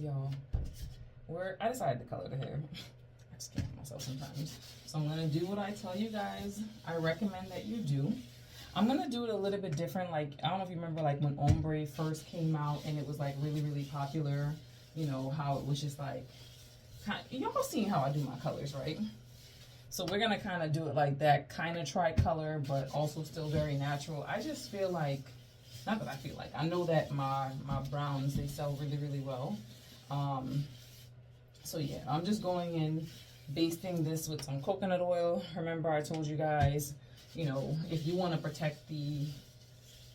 y'all, I decided to color the hair. I just can't help myself sometimes. So I'm gonna do what I tell you guys I recommend that you do. I'm gonna do it a little bit different. Like, I don't know if you remember like when ombre first came out and it was like really, really popular. You know, how it was just like, y'all seen how I do my colors, right? So we're gonna kind of do it like that, kind of tri-color, but also still very natural. I just feel like, not that I feel like, I know that my browns, they sell really, really well. So yeah, I'm just going in, basting this with some coconut oil. Remember I told you guys, you know, if you want to protect the,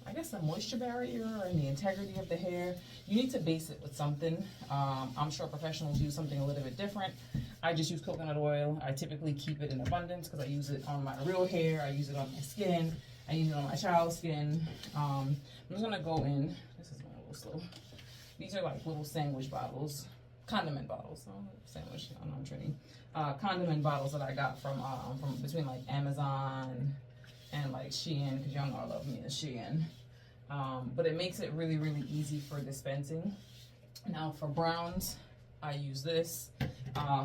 I guess, the moisture barrier and the integrity of the hair, you need to base it with something. I'm sure professionals use something a little bit different. I just use coconut oil. I typically keep it in abundance because I use it on my real hair. I use it on my skin. I use it on my child's skin. I'm just gonna go in. This is going a little slow. These are like little sandwich bottles, condiment bottles. Oh, sandwich. I'm Trini. Condiment bottles that I got from between like Amazon and like Shein, because y'all know I love me a Shein. But it makes it really, really easy for dispensing. Now for browns, I use this.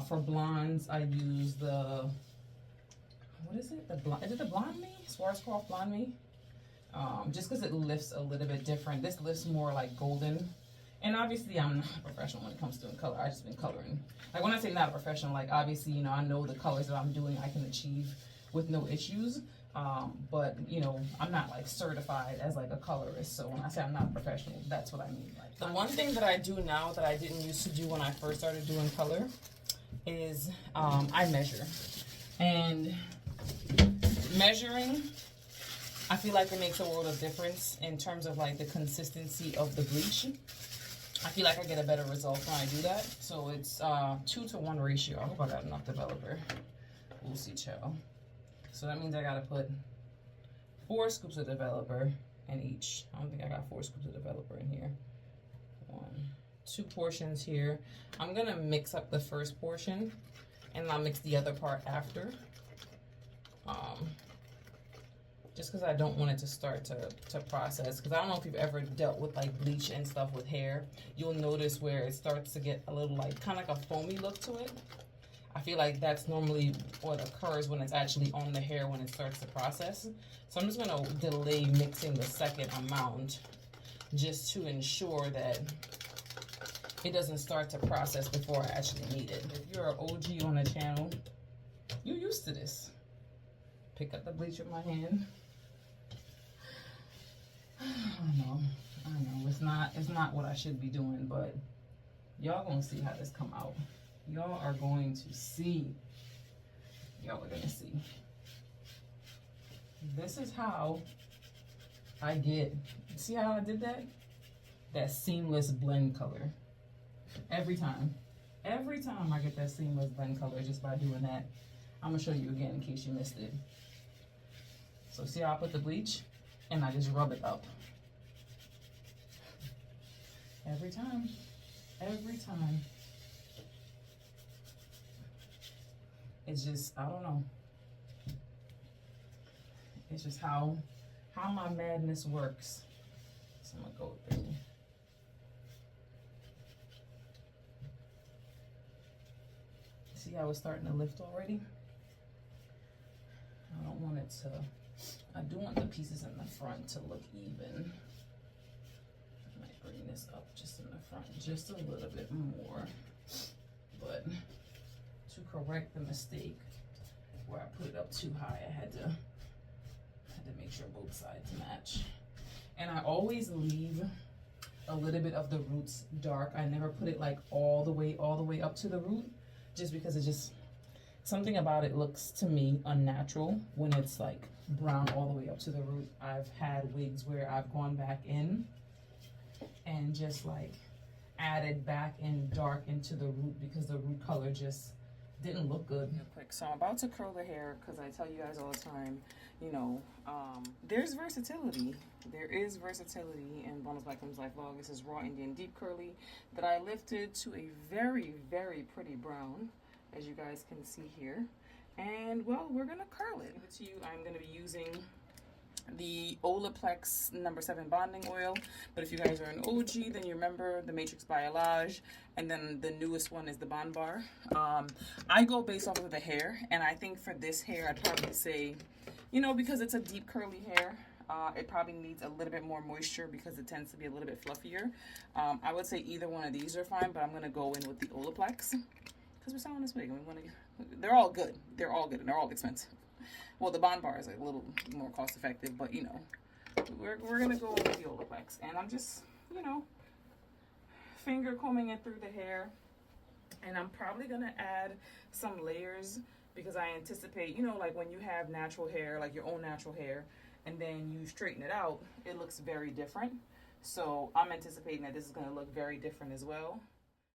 For blondes, I use the, what is it? Is it the Blonde Me? Schwarzkopf Blonde Me? Just because it lifts a little bit different. This lifts more like golden. And obviously I'm not a professional when it comes to color. I just been coloring. Like when I say not a professional, like obviously, you know, I know the colors that I'm doing I can achieve with no issues. But you know, I'm not like certified as like a colorist. So when I say I'm not a professional, that's what I mean. Like the one thing that I do now that I didn't used to do when I first started doing color is I measure. And measuring, I feel like it makes a world of difference in terms of like the consistency of the bleach. I feel like I get a better result when I do that. So it's 2-to-1 ratio. I hope I got enough developer. We'll see, child. So that means I gotta put 4 scoops of developer in each. I don't think I got 4 scoops of developer in here. 2 portions here. I'm gonna mix up the first portion and I'll mix the other part after. Just because I don't want it to start to process. Because I don't know if you've ever dealt with like bleach and stuff with hair. You'll notice where it starts to get a little like, kind of like a foamy look to it. I feel like that's normally what occurs when it's actually on the hair when it starts to process. So I'm just going to delay mixing the second amount just to ensure that it doesn't start to process before I actually need it. If you're an OG on the channel, you're used to this. Pick up the bleach with my hand. I know. It's not what I should be doing, but y'all gonna see how this come out. Y'all are going to see. Y'all are gonna see. This is how I get, see how I did that? That seamless blend color. Every time I get that seamless blend color just by doing that. I'm gonna show you again in case you missed it. So see how I put the bleach and I just rub it up. Every time. It's just, I don't know. It's just how my madness works. So I'm gonna go through. See how it's starting to lift already? I don't want it to, I do want the pieces in the front to look even. I might bring this up just in the front, just a little bit more. But to correct the mistake where I put it up too high, I had to make sure both sides match. And I always leave a little bit of the roots dark. I never put it like all the way up to the root, just because it just, something about it looks to me unnatural when it's like brown all the way up to the root. I've had wigs where I've gone back in and just like added back in dark into the root because the root color just didn't look good. Real quick, so I'm about to curl the hair because I tell you guys all the time, you know, there's versatility. There is versatility in Bonus Black Films Life Vlog. This is Raw Indian Deep Curly that I lifted to a very, very pretty brown, as you guys can see here. And well, we're gonna curl it. To you, I'm gonna be using the Olaplex #7 bonding oil. But if you guys are an OG, then you remember the Matrix Biolage, and then the newest one is the Bond Bar. I go based off of the hair, and I think for this hair, I'd probably say, you know, because it's a deep curly hair, it probably needs a little bit more moisture because it tends to be a little bit fluffier. I would say either one of these are fine, but I'm gonna go in with the Olaplex because we're selling this wig, and we want to. They're all good. They're all good, and they're all expensive. Well, the Bond Bar is a little more cost effective, but you know, we're gonna go with the Olaplex, and I'm just, you know, finger combing it through the hair, and I'm probably gonna add some layers because I anticipate, you know, like when you have natural hair, like your own natural hair, and then you straighten it out, it looks very different. So I'm anticipating that this is gonna look very different as well.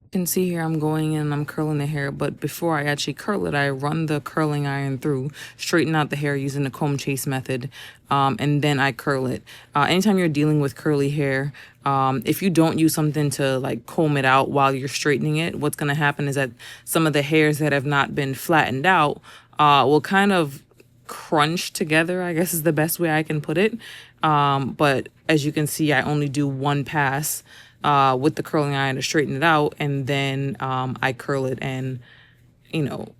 You can see here I'm going in and I'm curling the hair, but before I actually curl it, I run the curling iron through, straighten out the hair using the comb chase method, and then I curl it. Anytime you're dealing with curly hair, if you don't use something to like comb it out while you're straightening it, what's going to happen is that some of the hairs that have not been flattened out will kind of crunch together, I guess is the best way I can put it. But as you can see, I only do one pass with the curling iron to straighten it out, and then I curl it, and you know,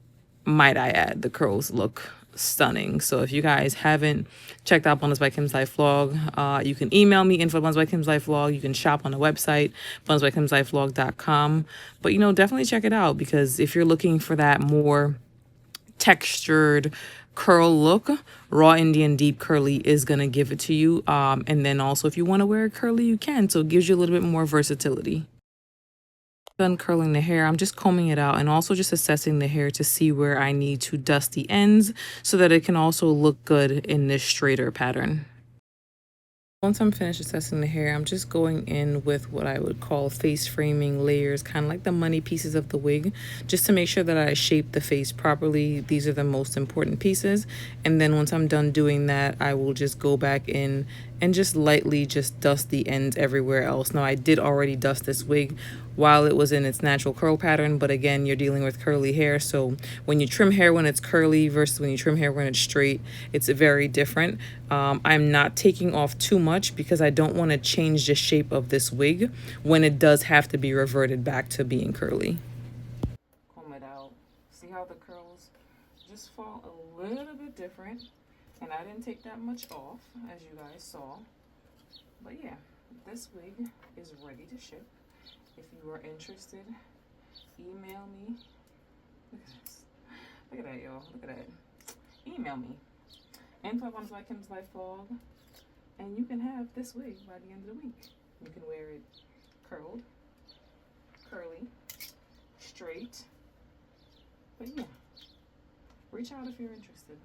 might I add, the curls look stunning. So if you guys haven't checked out Boneless by Kim's Life Vlog, you can email me info@boneless by Kim's Life Vlog. You can shop on the website bonelessbykimslifevlog.com. But you know, definitely check it out, because if you're looking for that more textured curl look, Raw Indian Deep Curly is going to give it to you. And then also if you want to wear a curly, you can. So it gives you a little bit more versatility. Done curling the hair, I'm just combing it out and also just assessing the hair to see where I need to dust the ends so that it can also look good in this straighter pattern. Once I'm finished assessing the hair, I'm just going in with what I would call face framing layers, kind of like the money pieces of the wig, just to make sure that I shape the face properly. These are the most important pieces. And then once I'm done doing that, I will just go back in and just lightly just dust the ends everywhere else. Now, I did already dust this wig while it was in its natural curl pattern, but again, you're dealing with curly hair, so when you trim hair when it's curly versus when you trim hair when it's straight, it's very different. I'm not taking off too much because I don't want to change the shape of this wig when it does have to be reverted back to being curly. Comb it out. See how the curls just fall a little bit different, and I didn't take that much off, as you guys saw. But yeah, this wig is ready to ship. If you are interested, email me. Look at this. Look at that, y'all. Look at that. Email me. info@bonelessbykim's Life Vlog, and you can have this wig by the end of the week. You can wear it curled, curly, straight. But yeah, reach out if you're interested.